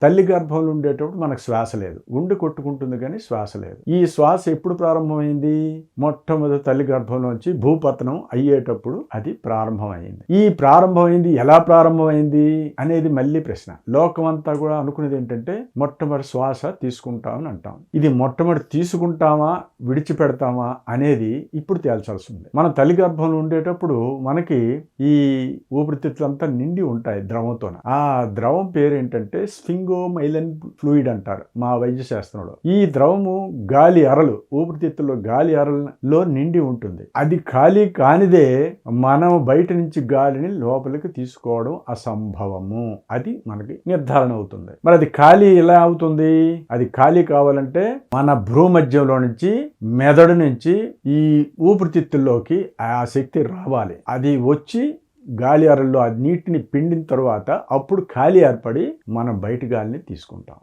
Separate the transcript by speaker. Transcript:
Speaker 1: తల్లి గర్భంలో ఉండేటప్పుడు మనకు శ్వాస లేదు, గుండె కొట్టుకుంటుంది కానీ శ్వాస లేదు. ఈ శ్వాస ఎప్పుడు ప్రారంభమైంది? మొట్టమొదటి తల్లి గర్భంలోంచి భూపతనం అయ్యేటప్పుడు అది ప్రారంభమైంది. ఈ ప్రారంభమైంది ఎలా ప్రారంభమైంది అనేది మళ్ళీ ప్రశ్న. లోకమంతా కూడా అనుకునేది ఏంటంటే మొట్టమొదటి శ్వాస తీసుకుంటామని అంటాం. ఇది మొట్టమొదటి తీసుకుంటామా విడిచిపెడతామా అనేది ఇప్పుడు తేల్చాల్సి ఉంది. మనం తల్లి గర్భంలో ఉండేటప్పుడు మనకి ఈ ఊపిరితిత్తులంతా నిండి ఉంటాయి ద్రవంతో. ఆ ద్రవం పేరు ఏంటంటే స్ఫింగోమైలిన్ ఫ్లూయిడ్ అంటారు మా వైద్య శాస్త్రంలో. ఈ ద్రవము గాలి అరలు, ఊపిరితిత్తుల్లో గాలి అరలలో నిండి ఉంటుంది. అది ఖాళీ కానిదే మనం బయట నుంచి గాలిని లోపలికి తీసుకోవడం అసంభవము. అది మనకి నిర్ధారణ అవుతుంది. మరి అది ఖాళీ ఎలా అవుతుంది? అది ఖాళీ కావాలంటే మన భ్రూమధ్యంలో నుంచి మెదడు నుంచి ఈ ఊపిరితిత్తుల్లోకి ఆ శక్తి రావాలి. అది వచ్చి గాలి అరల్లో ఆ నీటిని పిండిన తర్వాత అప్పుడు ఖాళీ ఏర్పడి మనం బయట గాలిని తీసుకుంటాం.